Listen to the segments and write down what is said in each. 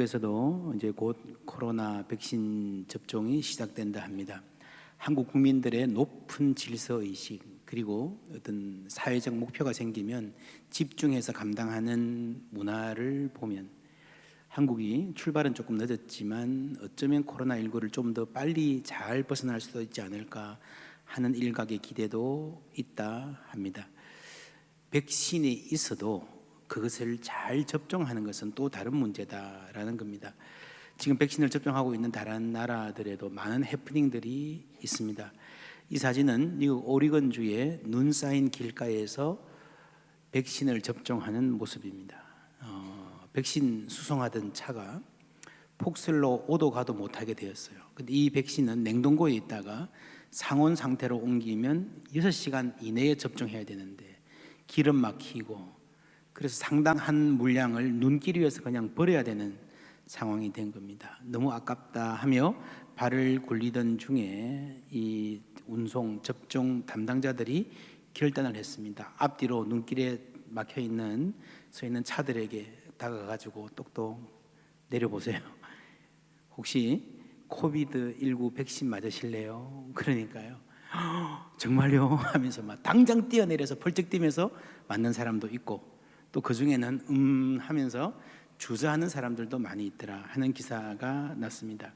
한국에서도 이제 곧 코로나 백신 접종이 시작된다 합니다. 한국 국민들의 높은 질서 의식 그리고 어떤 사회적 목표가 생기면 집중해서 감당하는 문화를 보면 한국이 출발은 조금 늦었지만 어쩌면 코로나19를 좀 더 빨리 잘 벗어날 수도 있지 않을까 하는 일각의 기대도 있다 합니다. 백신이 있어도 그것을 잘 접종하는 것은 또 다른 문제다라는 겁니다. 지금 백신을 접종하고 있는 다른 나라들에도 많은 해프닝들이 있습니다. 이 사진은 미국 오리건주의 눈 쌓인 길가에서 백신을 접종하는 모습입니다. 백신 수송하던 차가 폭설로 오도 가도 못하게 되었어요. 근데 이 백신은 냉동고에 있다가 상온 상태로 옮기면 6시간 이내에 접종해야 되는데 기름 막히고 그래서 상당한 물량을 눈길 위에서 그냥 버려야 되는 상황이 된 겁니다. 너무 아깝다 하며 발을 굴리던 중에 이 운송 접종 담당자들이 결단을 했습니다. 앞뒤로 눈길에 막혀 있는 서 있는 차들에게 다가가지고 똑똑 내려보세요. 혹시 코비드19 백신 맞으실래요? 그러니까요. 정말요? 하면서 막 당장 뛰어내려서 펄쩍 뛰면서 맞는 사람도 있고 또 그 중에는 하면서 주저하는 사람들도 많이 있더라 하는 기사가 났습니다.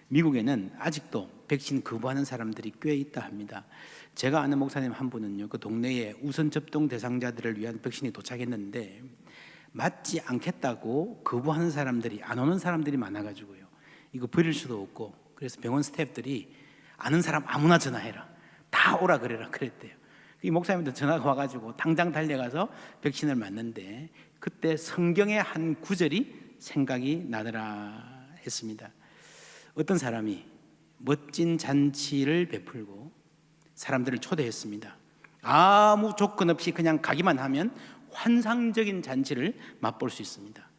미국에는 아직도 백신 거부하는 사람들이 꽤 있다 합니다. 제가 아는 목사님 한 분은요, 그 동네에 우선 접종 대상자들을 위한 백신이 도착했는데 맞지 않겠다고 거부하는 사람들이, 안 오는 사람들이 많아가지고요, 이거 버릴 수도 없고 그래서 병원 스태프들이 아는 사람 아무나 전화해라, 다 오라 그래라 그랬대요. 이 목사님도 전화가 와가지고 당장 달려가서 백신을 맞는데 그때 성경의 한 구절이 생각이 나더라 했습니다. 어떤 사람이 멋진 잔치를 베풀고 사람들을 초대했습니다. 아무 조건 없이 그냥 가기만 하면 환상적인 잔치를 맛볼 수 있습니다.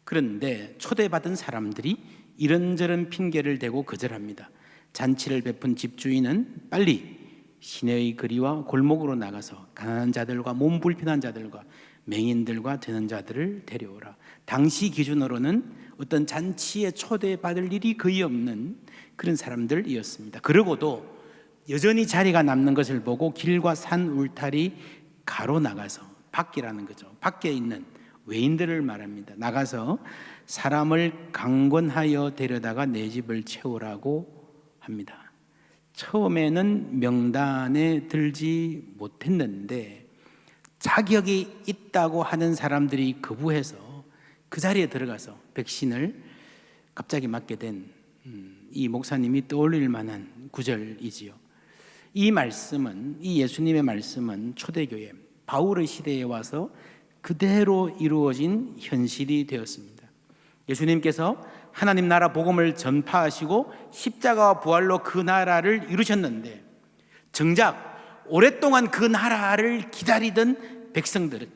그런데 초대받은 사람들이 이런저런 핑계를 대고 거절합니다. 잔치를 베푼 집주인은 빨리 시내의 거리와 골목으로 나가서 가난한 자들과 몸 불편한 자들과 맹인들과 되는 자들을 데려오라. 당시 기준으로는 어떤 잔치에 초대받을 일이 거의 없는 그런 사람들이었습니다. 그러고도 여전히 자리가 남는 것을 보고 길과 산 울타리 가로나가서, 밖이라는 거죠, 밖에 있는 외인들을 말합니다. 나가서 사람을 강권하여 데려다가 내 집을 채우라고 합니다. 처음에는 명단에 들지 못했는데 자격이 있다고 하는 사람들이 거부해서 그 자리에 들어가서 백신을 갑자기 맞게 된 이 목사님이 떠올릴 만한 구절이지요. 이 말씀은, 이 예수님의 말씀은 초대교회 바울의 시대에 와서 그대로 이루어진 현실이 되었습니다. 예수님께서 하나님 나라 복음을 전파하시고 십자가와 부활로 그 나라를 이루셨는데 정작 오랫동안 그 나라를 기다리던 백성들은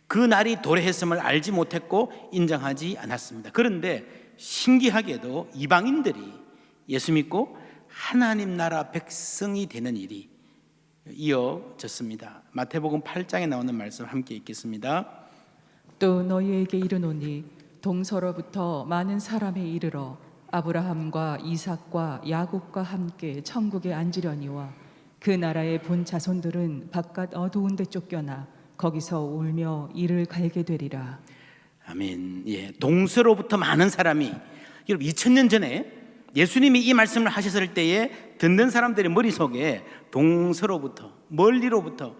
그 날이 도래했음을 알지 못했고 인정하지 않았습니다. 그런데 신기하게도 이방인들이 예수 믿고 하나님 나라 백성이 되는 일이 이어졌습니다. 마태복음 8장에 나오는 말씀 함께 읽겠습니다. 또 너희에게 이르노니 동서로부터 많은 사람에 이르러 아브라함과 이삭과 야곱과 함께 천국에 앉으려니와 그 나라의 본 자손들은 바깥 어두운 데 쫓겨나 거기서 울며 이를 갈게 되리라. 아멘. 예, 동서로부터 많은 사람이, 여러분 2000년 전에 예수님이 이 말씀을 하셨을 때에 듣는 사람들의 머릿속에 동서로부터, 멀리로부터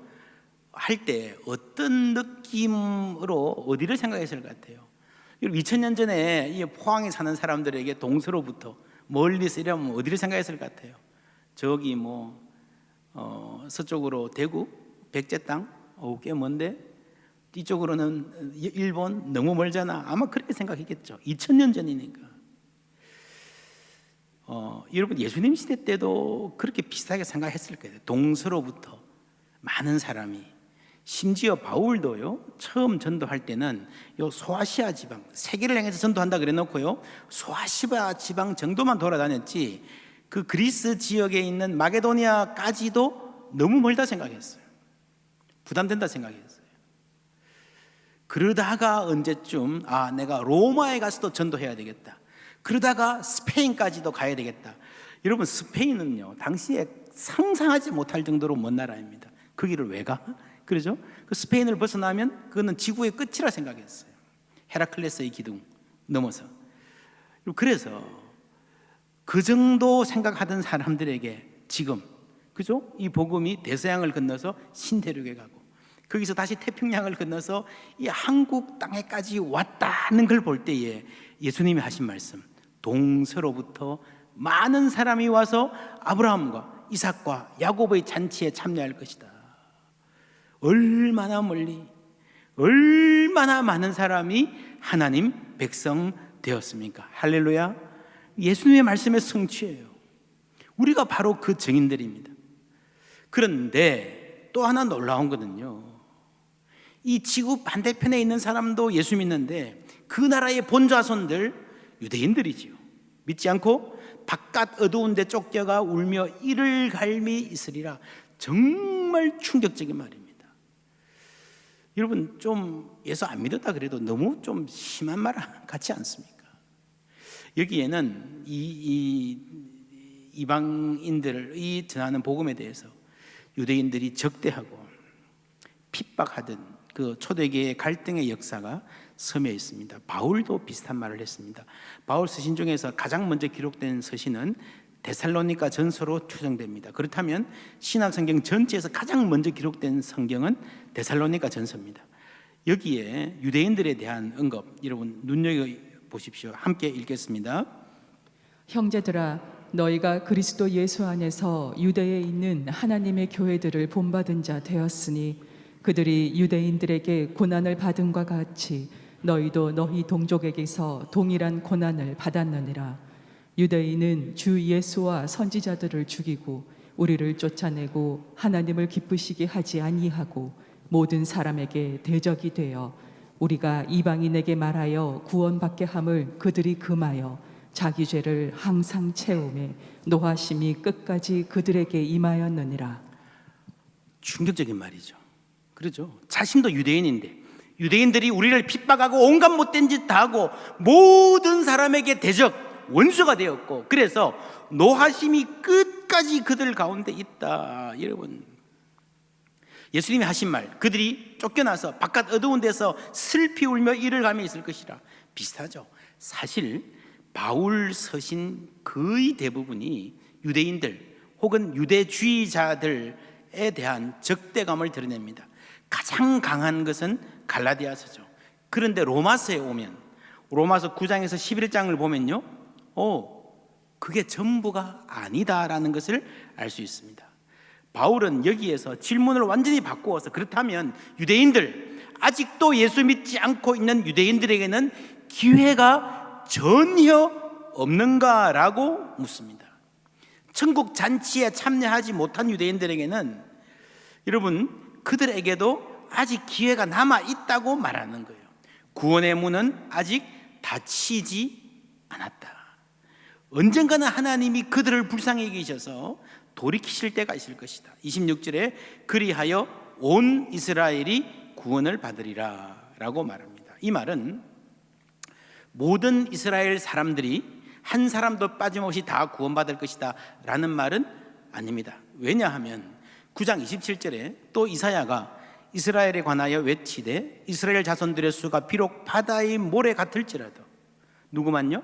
할 때 어떤 느낌으로 어디를 생각했을 것 같아요? 2000년 전에 이 포항에 사는 사람들에게 동서로부터, 멀리서 이러면 어디를 생각했을 것 같아요? 저기 서쪽으로 대구, 백제 땅, 꽤 먼데, 이쪽으로는 일본, 너무 멀잖아. 아마 그렇게 생각했겠죠. 2000년 전이니까. 여러분 예수님 시대 때도 그렇게 비슷하게 생각했을 거예요. 동서로부터 많은 사람이. 심지어 바울도요, 처음 전도할 때는 요 소아시아 지방, 세계를 향해서 전도한다 그래놓고요, 소아시아 지방 정도만 돌아다녔지 그 그리스 지역에 있는 마게도니아까지도 너무 멀다 생각했어요. 부담된다 생각했어요. 그러다가 언제쯤 내가 로마에 가서도 전도해야 되겠다. 그러다가 스페인까지도 가야 되겠다. 여러분, 스페인은요 당시에 상상하지 못할 정도로 먼 나라입니다. 거기를 왜 가? 그러죠? 그 스페인을 벗어나면 그거는 지구의 끝이라 생각했어요. 헤라클레스의 기둥 넘어서. 그래서 그 정도 생각하던 사람들에게 지금, 그죠? 이 복음이 대서양을 건너서 신대륙에 가고 거기서 다시 태평양을 건너서 이 한국 땅에까지 왔다는 걸 볼 때에 예수님이 하신 말씀, 동서로부터 많은 사람이 와서 아브라함과 이삭과 야곱의 잔치에 참여할 것이다. 얼마나 멀리, 얼마나 많은 사람이 하나님 백성 되었습니까? 할렐루야. 예수님의 말씀의 성취예요. 우리가 바로 그 증인들입니다. 그런데 또 하나 놀라운 거는요, 이 지구 반대편에 있는 사람도 예수 믿는데 그 나라의 본자손들 유대인들이지요. 믿지 않고 바깥 어두운 데 쫓겨가 울며 이를 갈미 있으리라. 정말 충격적인 말입니다. 여러분, 좀 예수 안 믿었다 그래도 너무 좀 심한 말 같지 않습니까? 여기에는 이 이방인들이 전하는 복음에 대해서 유대인들이 적대하고 핍박하던 그 초대교회의 갈등의 역사가 서며 있습니다. 바울도 비슷한 말을 했습니다. 바울 서신 중에서 가장 먼저 기록된 서신은 데살로니가 전서로 추정됩니다. 그렇다면 신약성경 전체에서 가장 먼저 기록된 성경은 데살로니가 전서입니다. 여기에 유대인들에 대한 언급, 여러분 눈여겨보십시오. 함께 읽겠습니다. 형제들아, 너희가 그리스도 예수 안에서 유대에 있는 하나님의 교회들을 본받은 자 되었으니 그들이 유대인들에게 고난을 받음과 같이 너희도 너희 동족에게서 동일한 고난을 받았느니라. 유대인은 주 예수와 선지자들을 죽이고 우리를 쫓아내고 하나님을 기쁘시게 하지 아니하고 모든 사람에게 대적이 되어 우리가 이방인에게 말하여 구원받게 함을 그들이 금하여 자기 죄를 항상 채우매 노하심이 끝까지 그들에게 임하였느니라. 충격적인 말이죠. 그렇죠? 자신도 유대인인데 유대인들이 우리를 핍박하고 온갖 못된 짓 다 하고 모든 사람에게 대적, 원수가 되었고 그래서 노하심이 끝까지 그들 가운데 있다. 여러분, 예수님이 하신 말, 그들이 쫓겨나서 바깥 어두운 데서 슬피 울며 이를 갈며 있을 것이라, 비슷하죠. 사실 바울 서신 거의 대부분이 유대인들 혹은 유대주의자들에 대한 적대감을 드러냅니다. 가장 강한 것은 갈라디아서죠. 그런데 로마서에 오면 로마서 9장에서 11장을 보면요, 그게 전부가 아니다라는 것을 알 수 있습니다. 바울은 여기에서 질문을 완전히 바꾸어서, 그렇다면 유대인들, 아직도 예수 믿지 않고 있는 유대인들에게는 기회가 전혀 없는가라고 묻습니다. 천국 잔치에 참여하지 못한 유대인들에게는 여러분, 그들에게도 아직 기회가 남아 있다고 말하는 거예요. 구원의 문은 아직 닫히지 않았다. 언젠가는 하나님이 그들을 불쌍히 여기셔서 돌이키실 때가 있을 것이다. 26절에 그리하여 온 이스라엘이 구원을 받으리라 라고 말합니다. 이 말은 모든 이스라엘 사람들이 한 사람도 빠짐없이 다 구원받을 것이다 라는 말은 아닙니다. 왜냐하면 9장 27절에 또 이사야가 이스라엘에 관하여 외치되 이스라엘 자손들의 수가 비록 바다의 모래 같을지라도 누구만요?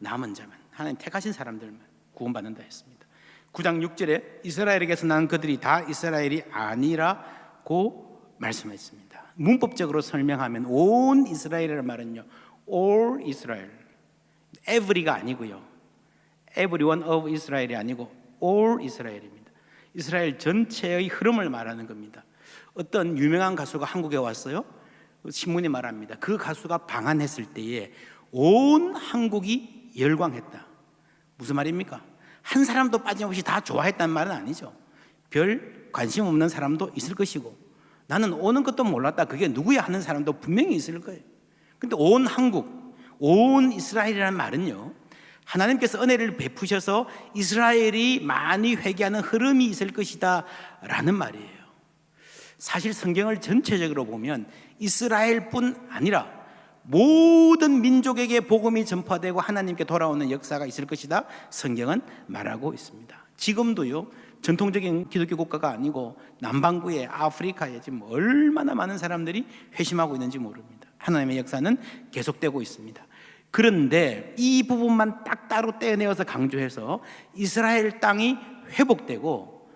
남은 자만, 하나님 택하신 사람들만 구원받는다 했습니다. 9장 6절에 이스라엘에게서 난 그들이 다 이스라엘이 아니라고 말씀했습니다. 문법적으로 설명하면 온 이스라엘이라는 말은요, all Israel, every가 아니고요, everyone of Israel이 아니고 all Israel입니다. 이스라엘 전체의 흐름을 말하는 겁니다. 어떤 유명한 가수가 한국에 왔어요. 신문이 말합니다. 그 가수가 방한했을 때에 온 한국이 열광했다. 무슨 말입니까? 한 사람도 빠짐없이 다 좋아했다는 말은 아니죠. 별 관심 없는 사람도 있을 것이고, 나는 오는 것도 몰랐다, 그게 누구야 하는 사람도 분명히 있을 거예요. 근데 온 한국, 온 이스라엘이라는 말은요, 하나님께서 은혜를 베푸셔서 이스라엘이 많이 회개하는 흐름이 있을 것이다 라는 말이에요. 사실 성경을 전체적으로 보면 이스라엘뿐 아니라 모든 민족에게 복음이 전파되고 하나님께 돌아오는 역사가 있을 것이다, 성경은 말하고 있습니다. 지금도요, 전통적인 기독교 국가가 아니고 남반구의 아프리카에 지금 얼마나 많은 사람들이 회심하고 있는지 모릅니다. 하나님의 역사는 계속되고 있습니다. 그런데 이 부분만 딱 따로 떼어내어서 강조해서 이스라엘 땅이 회복되고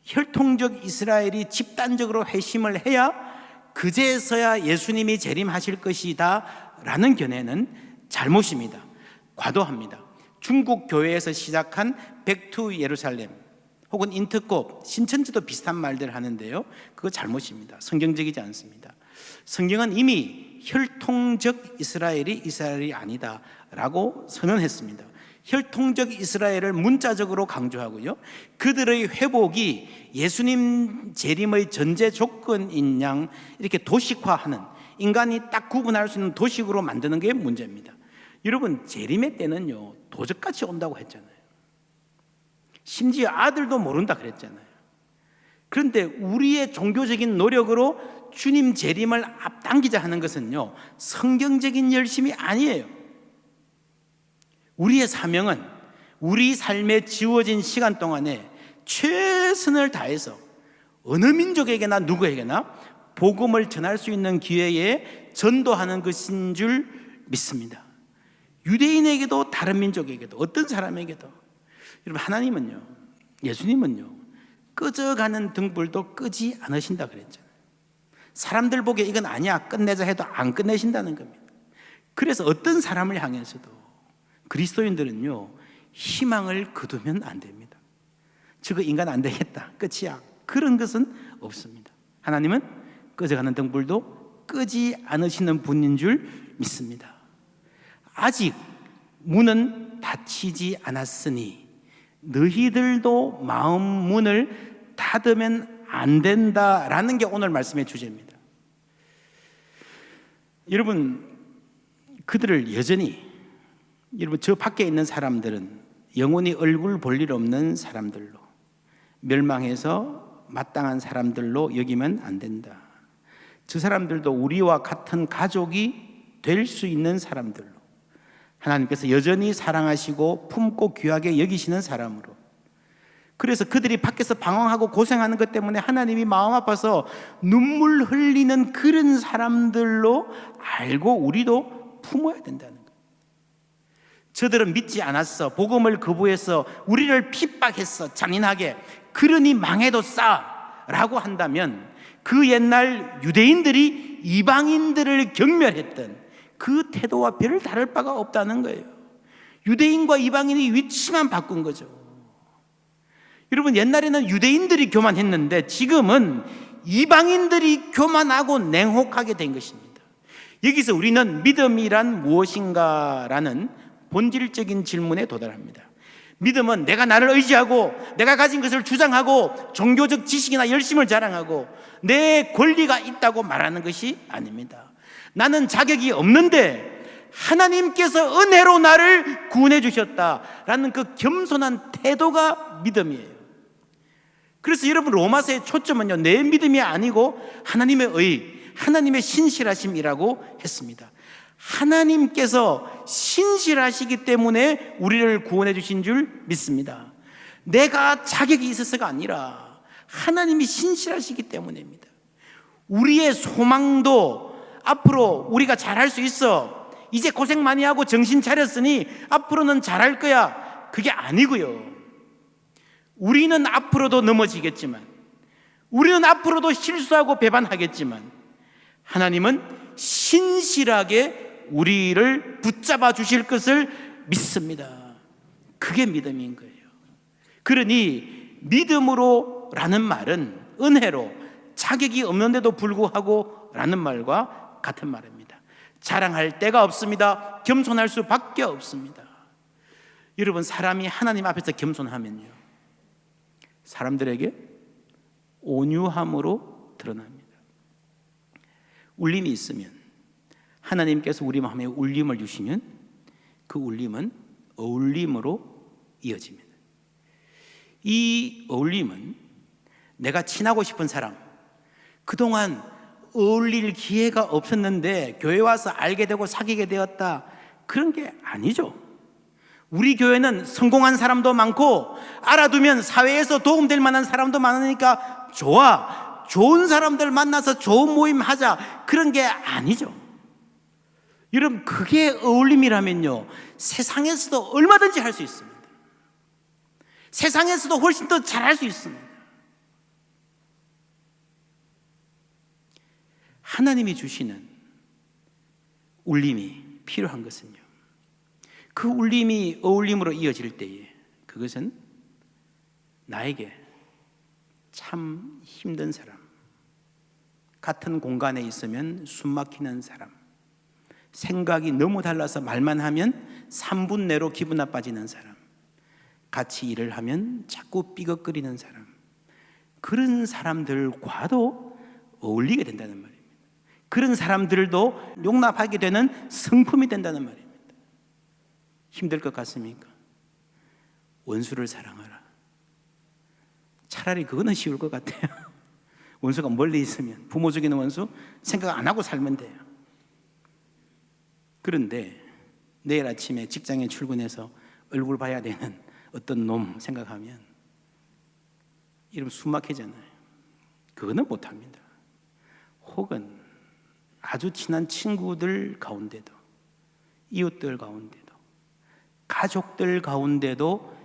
혈통적 이스라엘이 집단적으로 회심을 해야 그제서야 예수님이 재림하실 것이다 라는 견해는 잘못입니다. 과도합니다. 중국 교회에서 시작한 백투 예루살렘 혹은 인트콥, 신천지도 비슷한 말들을 하는데요, 그거 잘못입니다. 성경적이지 않습니다. 성경은 이미 혈통적 이스라엘이 아니다 라고 선언했습니다. 혈통적 이스라엘을 문자적으로 강조하고요, 그들의 회복이 예수님 재림의 전제 조건인 양 이렇게 도식화하는, 인간이 딱 구분할 수 있는 도식으로 만드는 게 문제입니다. 여러분, 재림의 때는요 도적같이 온다고 했잖아요. 심지어 아들도 모른다 그랬잖아요. 그런데 우리의 종교적인 노력으로 주님 재림을 앞당기자 하는 것은요 성경적인 열심이 아니에요. 우리의 사명은 우리 삶에 지워진 시간 동안에 최선을 다해서 어느 민족에게나 누구에게나 복음을 전할 수 있는 기회에 전도하는 것인 줄 믿습니다. 유대인에게도 다른 민족에게도 어떤 사람에게도. 여러분, 하나님은요, 예수님은요 꺼져가는 등불도 끄지 않으신다 그랬잖아요. 사람들 보기에 이건 아니야 끝내자 해도 안 끝내신다는 겁니다. 그래서 어떤 사람을 향해서도 그리스도인들은요 희망을 거두면 안 됩니다. 저거 인간 안 되겠다, 끝이야, 그런 것은 없습니다. 하나님은 꺼져가는 등불도 끄지 않으시는 분인 줄 믿습니다. 아직 문은 닫히지 않았으니 너희들도 마음 문을 닫으면 안 된다라는 게 오늘 말씀의 주제입니다. 여러분, 그들을 여전히, 여러분, 저 밖에 있는 사람들은 영원히 얼굴 볼 일 없는 사람들로, 멸망해서 마땅한 사람들로 여기면 안 된다. 저 사람들도 우리와 같은 가족이 될 수 있는 사람들로, 하나님께서 여전히 사랑하시고 품고 귀하게 여기시는 사람으로, 그래서 그들이 밖에서 방황하고 고생하는 것 때문에 하나님이 마음 아파서 눈물 흘리는 그런 사람들로 알고 우리도 품어야 된다는 거예요. 저들은 믿지 않았어, 복음을 거부해서 우리를 핍박했어, 잔인하게, 그러니 망해도 싸 라고 한다면 그 옛날 유대인들이 이방인들을 경멸했던 그 태도와 별 다를 바가 없다는 거예요. 유대인과 이방인이 위치만 바꾼 거죠. 여러분, 옛날에는 유대인들이 교만했는데 지금은 이방인들이 교만하고 냉혹하게 된 것입니다. 여기서 우리는 믿음이란 무엇인가라는 본질적인 질문에 도달합니다. 믿음은 내가 나를 의지하고 내가 가진 것을 주장하고 종교적 지식이나 열심을 자랑하고 내 권리가 있다고 말하는 것이 아닙니다. 나는 자격이 없는데 하나님께서 은혜로 나를 구원해 주셨다라는 그 겸손한 태도가 믿음이에요. 그래서 여러분, 로마서의 초점은요 내 믿음이 아니고 하나님의 의, 하나님의 신실하심이라고 했습니다. 하나님께서 신실하시기 때문에 우리를 구원해 주신 줄 믿습니다. 내가 자격이 있어서가 아니라 하나님이 신실하시기 때문입니다. 우리의 소망도 앞으로 우리가 잘할 수 있어, 이제 고생 많이 하고 정신 차렸으니 앞으로는 잘할 거야, 그게 아니고요. 우리는 앞으로도 넘어지겠지만, 우리는 앞으로도 실수하고 배반하겠지만, 하나님은 신실하게 우리를 붙잡아 주실 것을 믿습니다. 그게 믿음인 거예요. 그러니 믿음으로라는 말은 은혜로, 자격이 없는데도 불구하고 라는 말과 같은 말입니다. 자랑할 데가 없습니다. 겸손할 수밖에 없습니다. 여러분, 사람이 하나님 앞에서 겸손하면요 사람들에게 온유함으로 드러납니다. 울림이 있으면, 하나님께서 우리 마음에 울림을 주시면 그 울림은 어울림으로 이어집니다. 이 어울림은 내가 친하고 싶은 사람, 그동안 어울릴 기회가 없었는데 교회 와서 알게 되고 사귀게 되었다, 그런 게 아니죠. 우리 교회는 성공한 사람도 많고 알아두면 사회에서 도움될 만한 사람도 많으니까 좋아, 좋은 사람들 만나서 좋은 모임 하자, 그런 게 아니죠. 여러분, 그게 어울림이라면요, 세상에서도 얼마든지 할 수 있습니다. 세상에서도 훨씬 더 잘할 수 있습니다. 하나님이 주시는 울림이 필요한 것은요, 그 울림이 어울림으로 이어질 때에 그것은 나에게 참 힘든 사람, 같은 공간에 있으면 숨 막히는 사람, 생각이 너무 달라서 말만 하면 3분 내로 기분 나빠지는 사람, 같이 일을 하면 자꾸 삐걱거리는 사람, 그런 사람들과도 어울리게 된다는 말입니다. 그런 사람들도 용납하게 되는 성품이 된다는 말입니다. 힘들 것 같습니까? 원수를 사랑하라. 차라리 그거는 쉬울 것 같아요. 원수가 멀리 있으면, 부모 죽이는 원수 생각 안 하고 살면 돼요. 그런데 내일 아침에 직장에 출근해서 얼굴 봐야 되는 어떤 놈 생각하면 이러면 숨 막히잖아요. 그거는 못합니다. 혹은 아주 친한 친구들 가운데도, 이웃들 가운데도, 가족들 가운데도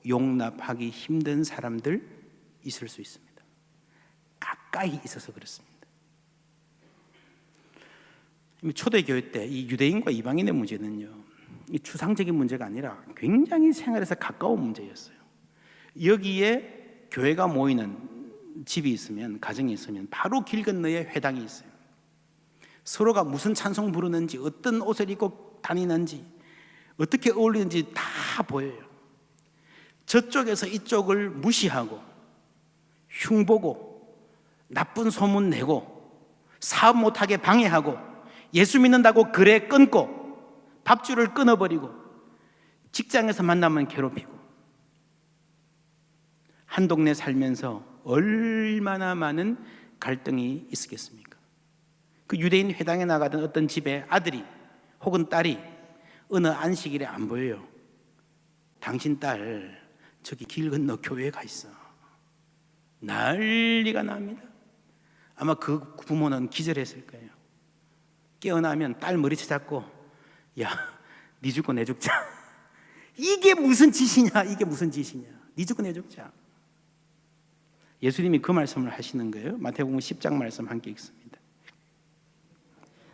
용납하기 힘든 사람들 있을 수 있습니다. 가까이 있어서 그렇습니다. 초대교회 때 이 유대인과 이방인의 문제는요, 이 추상적인 문제가 아니라 굉장히 생활에서 가까운 문제였어요. 여기에 교회가 모이는 집이 있으면, 가정이 있으면 바로 길 건너에 회당이 있어요. 서로가 무슨 찬송 부르는지, 어떤 옷을 입고 다니는지, 어떻게 어울리는지 다 보여요. 저쪽에서 이쪽을 무시하고 흉보고 나쁜 소문 내고 사업 못하게 방해하고 예수 믿는다고 글에 끊고 밥줄을 끊어버리고 직장에서 만나면 괴롭히고, 한 동네 살면서 얼마나 많은 갈등이 있었겠습니까? 그 유대인 회당에 나가던 어떤 집에 아들이 혹은 딸이 어느 안식일에 안 보여요. 당신 딸 저기 길 건너 교회에 가 있어. 난리가 납니다. 아마 그 부모는 기절했을 거예요. 깨어나면 딸 머리채 잡고, 야, 네 죽고 내 죽자. 이게 무슨 짓이냐, 이게 무슨 짓이냐. 네 죽고 내 죽자. 예수님이 그 말씀을 하시는 거예요. 마태복음 10장 말씀 함께 읽습니다.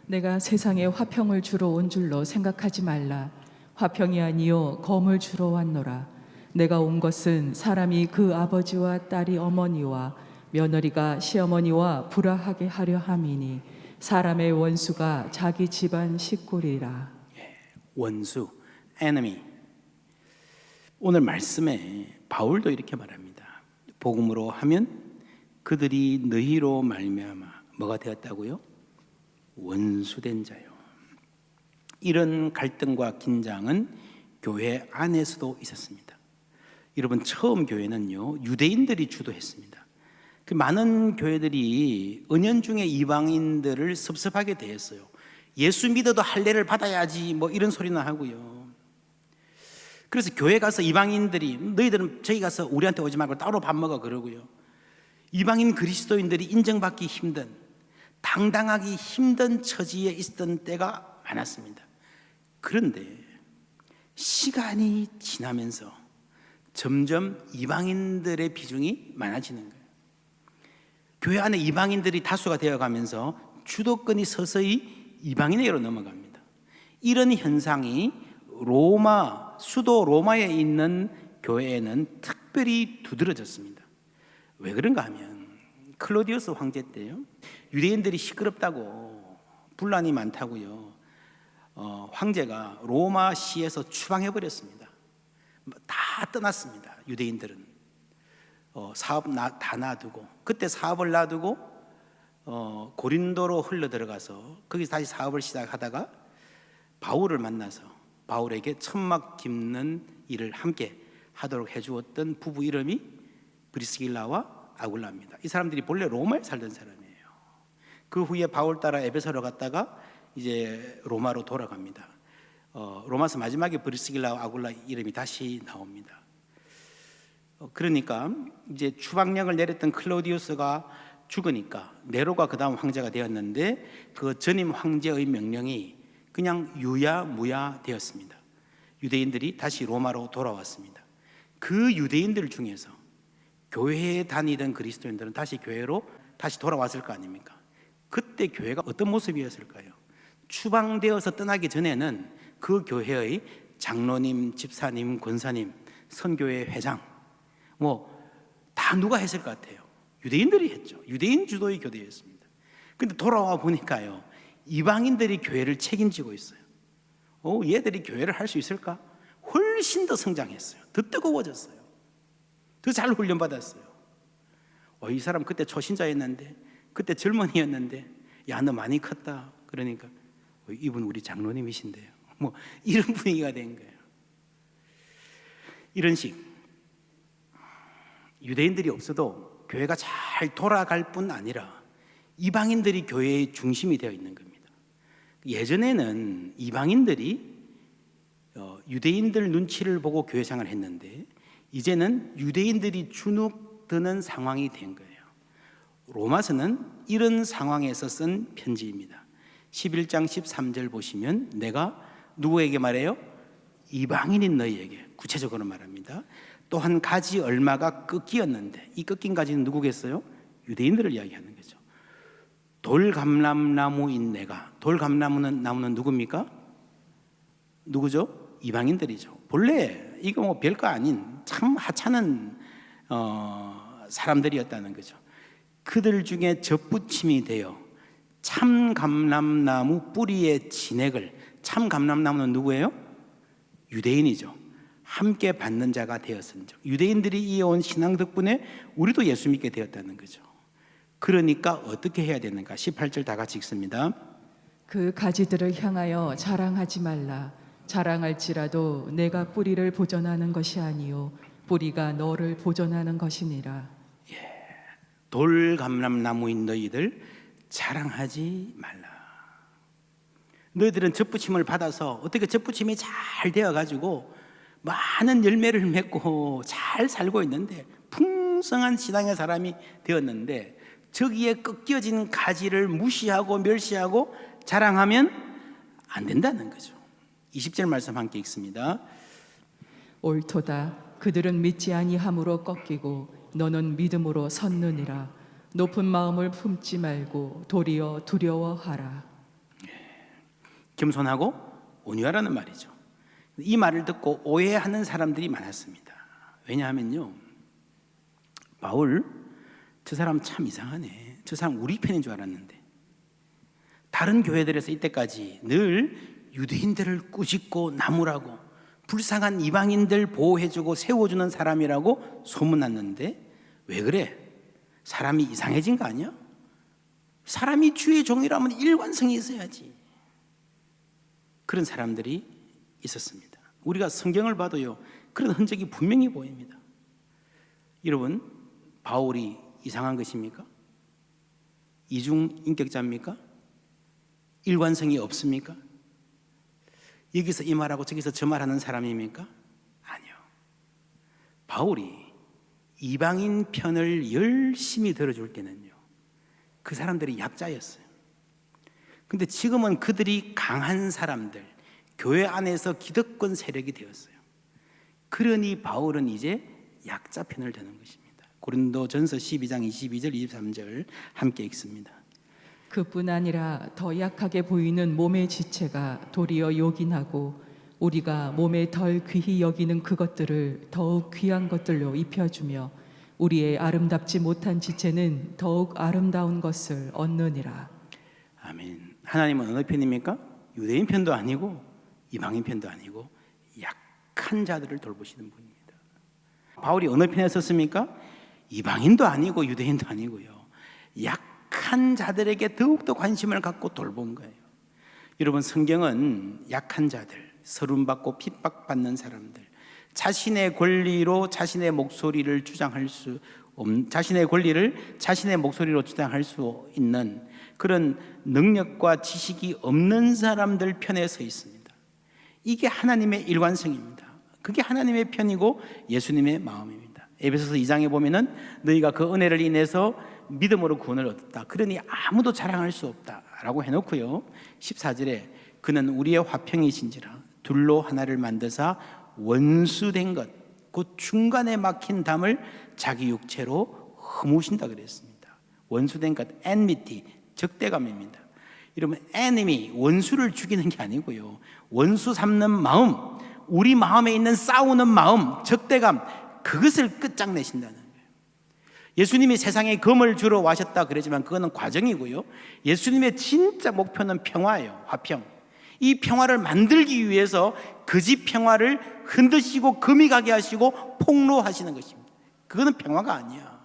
내가 세상에 화평을 주러 온 줄로 생각하지 말라. 화평이 아니요 검을 주러 왔노라. 내가 온 것은 사람이 그 아버지와 딸이 어머니와 며느리가 시어머니와 불화하게 하려 함이니 사람의 원수가 자기 집안 식구리라. 원수, enemy. 오늘 말씀에 바울도 이렇게 말합니다. 복음으로 하면 그들이 너희로 말미암아 뭐가 되었다고요? 원수된 자요. 이런 갈등과 긴장은 교회 안에서도 있었습니다. 여러분, 처음 교회는요, 유대인들이 주도했습니다. 그 많은 교회들이 은연중에 이방인들을 섭섭하게 대했어요. 예수 믿어도 할례를 받아야지 뭐 이런 소리나 하고요. 그래서 교회 가서 이방인들이 너희들은 저기 가서 우리한테 오지 말고 따로 밥 먹어 그러고요. 이방인 그리스도인들이 인정받기 힘든, 당당하기 힘든 처지에 있었던 때가 많았습니다. 그런데 시간이 지나면서 점점 이방인들의 비중이 많아지는 거예요. 교회 안에 이방인들이 다수가 되어가면서 주도권이 서서히 이방인에게로 넘어갑니다. 이런 현상이 로마, 수도 로마에 있는 교회에는 특별히 두드러졌습니다. 왜 그런가 하면 클로디우스 황제 때요, 유대인들이 시끄럽다고, 분란이 많다고요, 황제가 로마시에서 추방해버렸습니다. 다 떠났습니다. 유대인들은 사업 다 놔두고, 그때 사업을 놔두고 고린도로 흘러 들어가서 거기서 다시 사업을 시작하다가 바울을 만나서 바울에게 천막 깁는 일을 함께 하도록 해주었던 부부 이름이 브리스길라와 아굴라입니다. 이 사람들이 본래 로마에 살던 사람이에요. 그 후에 바울 따라 에베소로 갔다가 이제 로마로 돌아갑니다. 로마서 마지막에 브리스길라와 아굴라 이름이 다시 나옵니다. 그러니까 이제 추방령을 내렸던 클라우디우스가 죽으니까 네로가 그 다음 황제가 되었는데 그 전임 황제의 명령이 그냥 유야무야 되었습니다. 유대인들이 다시 로마로 돌아왔습니다. 그 유대인들 중에서 교회에 다니던 그리스도인들은 다시 교회로 다시 돌아왔을 거 아닙니까? 그때 교회가 어떤 모습이었을까요? 추방되어서 떠나기 전에는 그 교회의 장로님, 집사님, 권사님, 선교회 회장 다 누가 했을 것 같아요? 유대인들이 했죠. 유대인 주도의 교대였습니다. 근데 돌아와 보니까요, 이방인들이 교회를 책임지고 있어요. 얘들이 교회를 할 수 있을까? 훨씬 더 성장했어요. 더 뜨거워졌어요. 더 잘 훈련받았어요. 이 사람 그때 초신자였는데, 그때 젊은이였는데, 야, 너 많이 컸다. 그러니까 이분 우리 장로님이신데요. 이런 분위기가 된 거예요. 이런 식 유대인들이 없어도 교회가 잘 돌아갈 뿐 아니라 이방인들이 교회의 중심이 되어 있는 겁니다. 예전에는 이방인들이 유대인들 눈치를 보고 교회 생활을 했는데 이제는 유대인들이 주눅드는 상황이 된 거예요. 로마서는 이런 상황에서 쓴 편지입니다. 11장 13절 보시면 내가 누구에게 말해요? 이방인인 너희에게 구체적으로 말합니다. 또한 가지 얼마가 꺾이었는데 이 꺾인 가지는 누구겠어요? 유대인들을 이야기하는 거죠. 돌감람나무인 내가, 돌감나무는 나무는 누굽니까? 누구죠? 이방인들이죠. 본래 이거 별거 아닌 참 하찮은 사람들이었다는 거죠. 그들 중에 접붙임이 되어 참감람나무 뿌리의 진액을, 참감람나무는 누구예요? 유대인이죠. 함께 받는 자가 되었은즉 유대인들이 이어온 신앙 덕분에 우리도 예수 믿게 되었다는 거죠. 그러니까 어떻게 해야 되는가? 18절 다 같이 읽습니다. 그 가지들을 향하여 자랑하지 말라. 자랑할지라도 내가 뿌리를 보존하는 것이 아니요 뿌리가 너를 보존하는 것이니라. 돌감람나무인 너희들 자랑하지 말라. 너희들은 접붙임을 받아서 어떻게 접붙임이 잘 되어가지고 많은 열매를 맺고 잘 살고 있는데 풍성한 신앙의 사람이 되었는데 저기에 꺾여진 가지를 무시하고 멸시하고 자랑하면 안 된다는 거죠. 20절 말씀 함께 읽습니다. 옳도다. 그들은 믿지 아니함으로 꺾이고 너는 믿음으로 섰느니라. 높은 마음을 품지 말고 도리어 두려워하라. 겸손하고 온유하라는 말이죠. 이 말을 듣고 오해하는 사람들이 많았습니다. 왜냐하면요, 바울 저 사람 참 이상하네. 저 사람 우리 편인 줄 알았는데 다른 교회들에서 이때까지 늘 유대인들을 꾸짖고 나무라고 불쌍한 이방인들 보호해주고 세워주는 사람이라고 소문났는데 왜 그래? 사람이 이상해진 거 아니야? 사람이 주의 종이라면 일관성이 있어야지. 그런 사람들이 있었습니다. 우리가 성경을 봐도요, 그런 흔적이 분명히 보입니다. 여러분, 바울이 이상한 것입니까? 이중인격자입니까? 일관성이 없습니까? 여기서 이 말하고 저기서 저 말하는 사람입니까? 아니요. 바울이 이방인 편을 열심히 들어줄 때는요, 그 사람들이 약자였어요. 근데 지금은 그들이 강한 사람들, 교회 안에서 기득권 세력이 되었어요. 그러니 바울은 이제 약자 편을 드는 것입니다. 고린도전서 12장 22절 23절 함께 읽습니다. 그뿐 아니라 더 약하게 보이는 몸의 지체가 도리어 요긴하고 우리가 몸에 덜 귀히 여기는 그것들을 더욱 귀한 것들로 입혀주며 우리의 아름답지 못한 지체는 더욱 아름다운 것을 얻느니라. 아멘. 하나님은 어느 편입니까? 유대인 편도 아니고 이방인 편도 아니고 약한 자들을 돌보시는 분입니다. 바울이 어느 편에 섰습니까? 이방인도 아니고 유대인도 아니고요, 약한 자들에게 더욱더 관심을 갖고 돌본 거예요. 여러분, 성경은 약한 자들, 서름받고 핍박받는 사람들, 자신의 권리로 자신의 목소리를 주장할 수 없는, 자신의 권리를 자신의 목소리로 주장할 수 있는 그런 능력과 지식이 없는 사람들 편에 서 있습니다. 이게 하나님의 일관성입니다. 그게 하나님의 편이고 예수님의 마음입니다. 에베소서 2장에 보면은 너희가 그 은혜를 인해서 믿음으로 구원을 얻었다. 그러니 아무도 자랑할 수 없다 라고 해놓고요, 14절에 그는 우리의 화평이신지라 둘로 하나를 만드사 원수된 것 곧 중간에 막힌 담을 자기 육체로 허무신다 그랬습니다. 원수된 것, enmity, 적대감입니다. 여러분, enemy, 원수를 죽이는 게 아니고요, 원수 삼는 마음, 우리 마음에 있는 싸우는 마음, 적대감, 그것을 끝장내신다는 거예요. 예수님이 세상에 금을 주러 와셨다 그러지만 그거는 과정이고요, 예수님의 진짜 목표는 평화예요. 화평. 이 평화를 만들기 위해서 그 집 평화를 흔드시고 금이 가게 하시고 폭로하시는 것입니다. 그거는 평화가 아니야.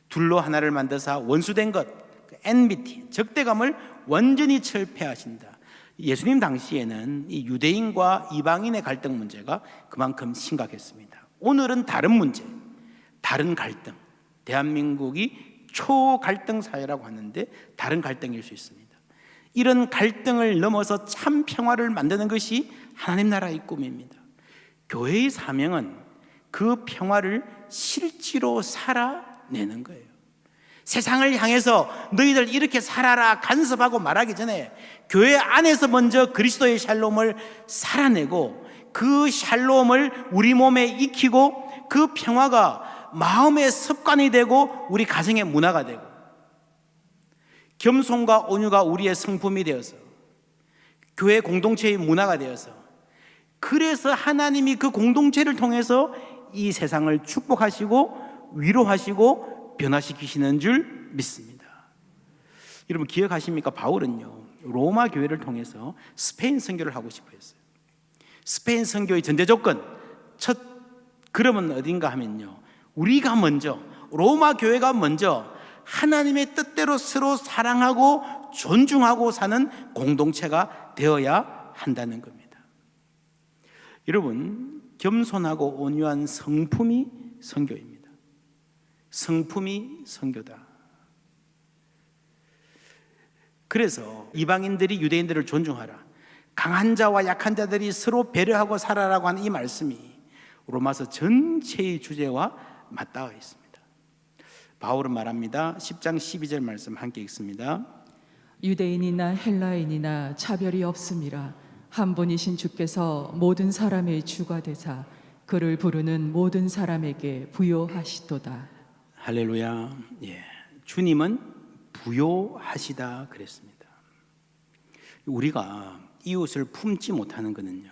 둘로 하나를 만드사 원수된 것, enmity, 적대감을 완전히 철폐하신다. 예수님 당시에는 이 유대인과 이방인의 갈등 문제가 그만큼 심각했습니다. 오늘은 다른 문제, 다른 갈등. 대한민국이 초갈등 사회라고 하는데 다른 갈등일 수 있습니다. 이런 갈등을 넘어서 참 평화를 만드는 것이 하나님 나라의 꿈입니다. 교회의 사명은 그 평화를 실제로 살아내는 거예요. 세상을 향해서 너희들 이렇게 살아라 간섭하고 말하기 전에 교회 안에서 먼저 그리스도의 샬롬을 살아내고 그 샬롬을 우리 몸에 익히고 그 평화가 마음의 습관이 되고 우리 가정의 문화가 되고 겸손과 온유가 우리의 성품이 되어서 교회 공동체의 문화가 되어서 그래서 하나님이 그 공동체를 통해서 이 세상을 축복하시고 위로하시고 변화시키시는 줄 믿습니다. 여러분 기억하십니까? 바울은요 로마 교회를 통해서 스페인 선교를 하고 싶어 했어요. 스페인 선교의 전제 조건 첫 그러면 어딘가 하면요 우리가 먼저 로마 교회가 먼저 하나님의 뜻대로 서로 사랑하고 존중하고 사는 공동체가 되어야 한다는 겁니다. 여러분 겸손하고 온유한 성품이 선교입니다. 성품이 선교다. 그래서 이방인들이 유대인들을 존중하라, 강한 자와 약한 자들이 서로 배려하고 살아라고 하는 이 말씀이 로마서 전체의 주제와 맞닿아 있습니다. 바울은 말합니다. 10장 12절 말씀 함께 읽습니다. 유대인이나 헬라인이나 차별이 없음이라 한 분이신 주께서 모든 사람의 주가 되사 그를 부르는 모든 사람에게 부요하시도다. 할렐루야. 예, 주님은 부요하시다 그랬습니다. 우리가 이웃을 품지 못하는 것은요,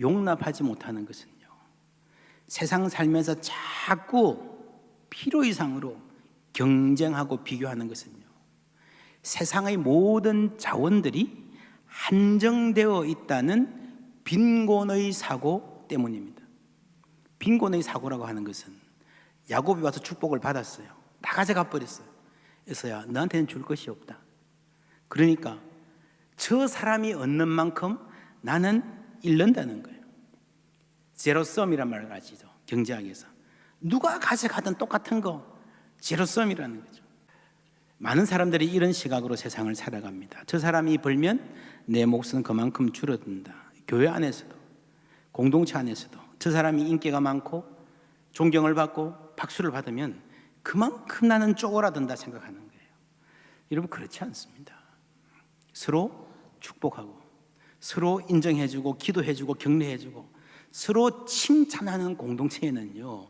용납하지 못하는 것은요, 세상 살면서 자꾸 필요 이상으로 경쟁하고 비교하는 것은요, 세상의 모든 자원들이 한정되어 있다는 빈곤의 사고 때문입니다. 빈곤의 사고라고 하는 것은 야곱이 와서 축복을 받았어요. 다 가져가 버렸어요. 그래서야 너한테는 줄 것이 없다. 그러니까 저 사람이 얻는 만큼 나는 잃는다는 거예요. 제로섬이란 말을 아시죠? 경제학에서 누가 가져가든 똑같은 거 제로섬이라는 거죠. 많은 사람들이 이런 시각으로 세상을 살아갑니다. 저 사람이 벌면 내 몫은 그만큼 줄어든다. 교회 안에서도 공동체 안에서도 저 사람이 인기가 많고 존경을 받고 박수를 받으면 그만큼 나는 쪼그라든다 생각하는 거예요. 여러분 그렇지 않습니다. 서로 축복하고 서로 인정해주고 기도해주고 격려해주고 서로 칭찬하는 공동체에는요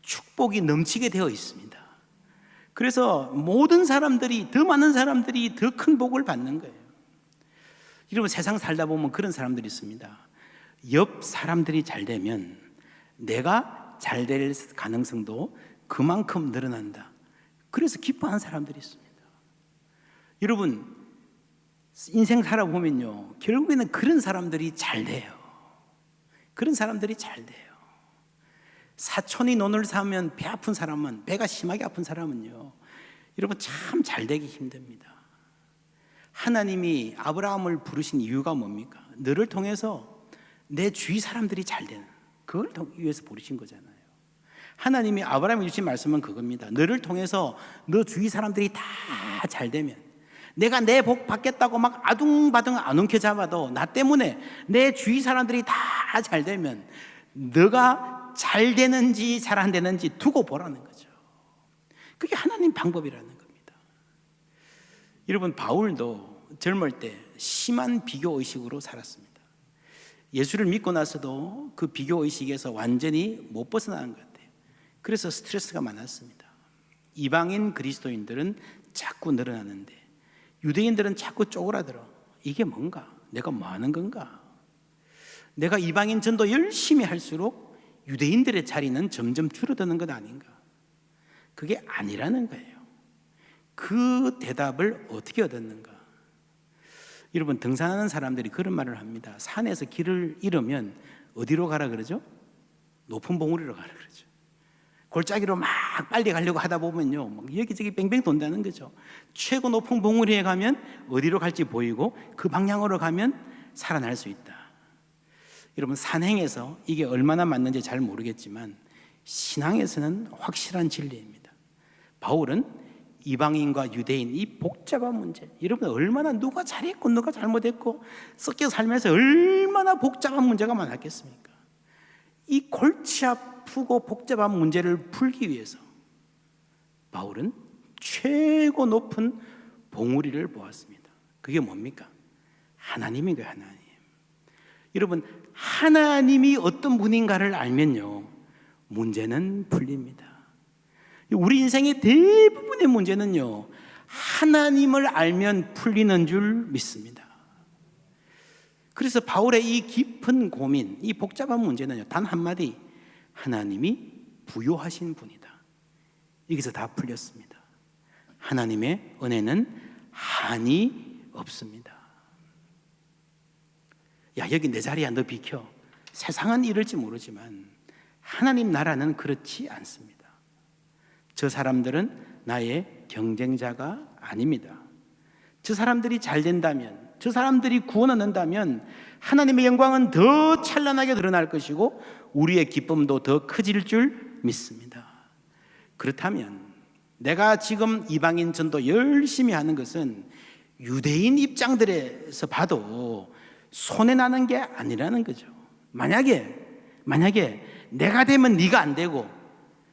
축복이 넘치게 되어 있습니다. 그래서 모든 사람들이, 더 많은 사람들이 더 큰 복을 받는 거예요. 여러분 세상 살다 보면 그런 사람들이 있습니다. 옆 사람들이 잘 되면 내가 잘 될 가능성도 그만큼 늘어난다. 그래서 기뻐하는 사람들이 있습니다. 여러분 인생 살아보면요 결국에는 그런 사람들이 잘 돼요. 그런 사람들이 잘 돼요. 사촌이 논을 사면 배 아픈 사람은, 배가 심하게 아픈 사람은요 여러분 참 잘 되기 힘듭니다. 하나님이 아브라함을 부르신 이유가 뭡니까? 너를 통해서 내 주위 사람들이 잘 되는, 그걸 위해서 부르신 거잖아요. 하나님이 아브라함에게 주신 말씀은 그겁니다. 너를 통해서 너 주위 사람들이 다 잘 되면, 내가 내 복 받겠다고 막 아둥바둥 안 움켜잡아도 나 때문에 내 주위 사람들이 다 잘 되면 너가 잘 되는지 잘 안 되는지 두고 보라는 거죠. 그게 하나님 방법이라는 겁니다. 여러분, 바울도 젊을 때 심한 비교 의식으로 살았습니다. 예수를 믿고 나서도 그 비교 의식에서 완전히 못 벗어나는 것 같아요. 그래서 스트레스가 많았습니다. 이방인 그리스도인들은 자꾸 늘어나는데 유대인들은 자꾸 쪼그라들어. 이게 뭔가? 내가 뭐 하는 건가? 내가 이방인 전도 열심히 할수록 유대인들의 자리는 점점 줄어드는 것 아닌가? 그게 아니라는 거예요. 그 대답을 어떻게 얻었는가? 여러분, 등산하는 사람들이 그런 말을 합니다. 산에서 길을 잃으면 어디로 가라 그러죠? 높은 봉우리로 가라 그러죠. 골짜기로 막 빨리 가려고 하다 보면요, 막 여기저기 뺑뺑 돈다는 거죠. 최고 높은 봉우리에 가면 어디로 갈지 보이고 그 방향으로 가면 살아날 수 있다. 여러분, 산행에서 이게 얼마나 맞는지 잘 모르겠지만 신앙에서는 확실한 진리입니다. 바울은 이방인과 유대인 이 복잡한 문제, 여러분 얼마나 누가 잘했고 누가 잘못했고 섞여 살면서 얼마나 복잡한 문제가 많았겠습니까? 이 골치 아프고 복잡한 문제를 풀기 위해서 바울은 최고 높은 봉우리를 보았습니다. 그게 뭡니까? 하나님인 거예요. 하나님. 여러분, 하나님이 어떤 분인가를 알면요, 문제는 풀립니다. 우리 인생의 대부분의 문제는요, 하나님을 알면 풀리는 줄 믿습니다. 그래서 바울의 이 깊은 고민, 이 복잡한 문제는요, 단 한마디, 하나님이 부요하신 분이다. 여기서 다 풀렸습니다. 하나님의 은혜는 한이 없습니다. 야, 여기 내 자리야, 너 비켜. 세상은 이럴지 모르지만 하나님 나라는 그렇지 않습니다. 저 사람들은 나의 경쟁자가 아닙니다. 저 사람들이 잘 된다면, 저 사람들이 구원 얻는다면 하나님의 영광은 더 찬란하게 드러날 것이고 우리의 기쁨도 더 커질 줄 믿습니다. 그렇다면 내가 지금 이방인 전도 열심히 하는 것은 유대인 입장들에서 봐도 손해나는 게 아니라는 거죠. 만약에 내가 되면 네가 안 되고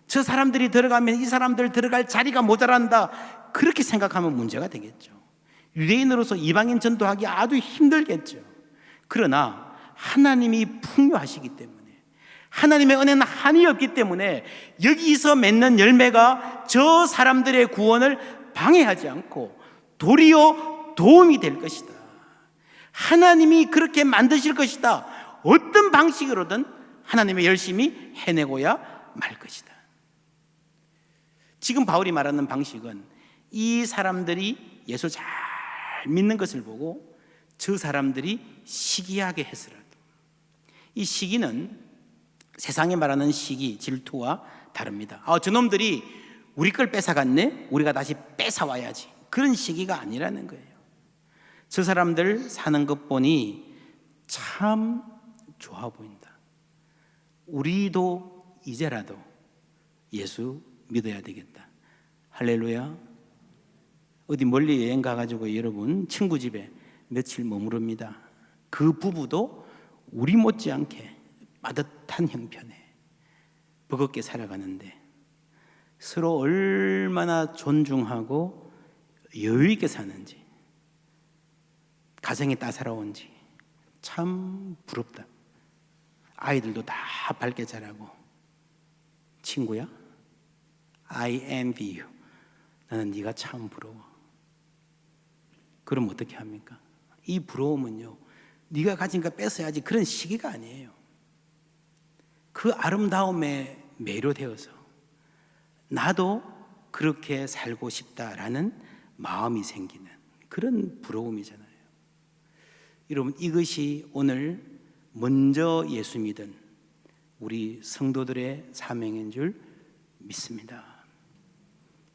저 사람들이 들어가면 이 사람들 들어갈 자리가 모자란다, 그렇게 생각하면 문제가 되겠죠. 유대인으로서 이방인 전도하기 아주 힘들겠죠. 그러나 하나님이 풍요하시기 때문에, 하나님의 은혜는 한이 없기 때문에 여기서 맺는 열매가 저 사람들의 구원을 방해하지 않고 도리어 도움이 될 것이다. 하나님이 그렇게 만드실 것이다. 어떤 방식으로든 하나님의 열심히 해내고야 말 것이다. 지금 바울이 말하는 방식은 이 사람들이 예수 잘 믿는 것을 보고 저 사람들이 시기하게 했으라도, 이 시기는 세상에 말하는 시기, 질투와 다릅니다. 저놈들이 우리 걸 뺏어갔네, 우리가 다시 뺏어와야지, 그런 시기가 아니라는 거예요. 저 사람들 사는 것 보니 참 좋아 보인다. 우리도 이제라도 예수 믿어야 되겠다. 할렐루야. 어디 멀리 여행 가가지고 여러분 친구 집에 며칠 머무릅니다. 그 부부도 우리 못지않게 빠듯한 형편에 버겁게 살아가는데 서로 얼마나 존중하고 여유 있게 사는지, 가정이 따사로운지 참 부럽다. 아이들도 다 밝게 자라고. 친구야, I envy you. 나는 네가 참 부러워. 그럼 어떻게 합니까? 이 부러움은요, 네가 가진 거 뺏어야지 그런 시기가 아니에요. 그 아름다움에 매료되어서 나도 그렇게 살고 싶다라는 마음이 생기는 그런 부러움이잖아요. 여러분, 이것이 오늘 먼저 예수 믿은 우리 성도들의 사명인 줄 믿습니다.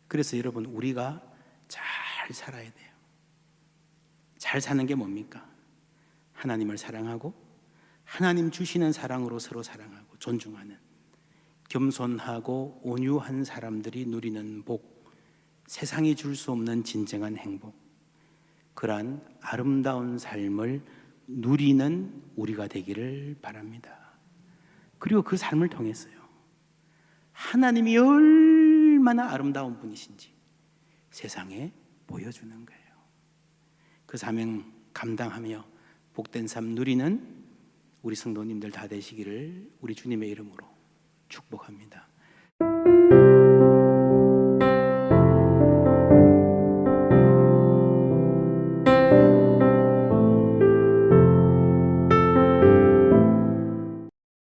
그래서 여러분, 우리가 잘 살아야 돼요. 잘 사는 게 뭡니까? 하나님을 사랑하고 하나님 주시는 사랑으로 서로 사랑하고 존중하는 겸손하고 온유한 사람들이 누리는 복, 세상이 줄 수 없는 진정한 행복, 그러한 아름다운 삶을 누리는 우리가 되기를 바랍니다. 그리고 그 삶을 통해서요, 하나님이 얼마나 아름다운 분이신지 세상에 보여주는 거예요. 그 사명 감당하며 복된 삶 누리는 우리 성도님들 다 되시기를 우리 주님의 이름으로 축복합니다.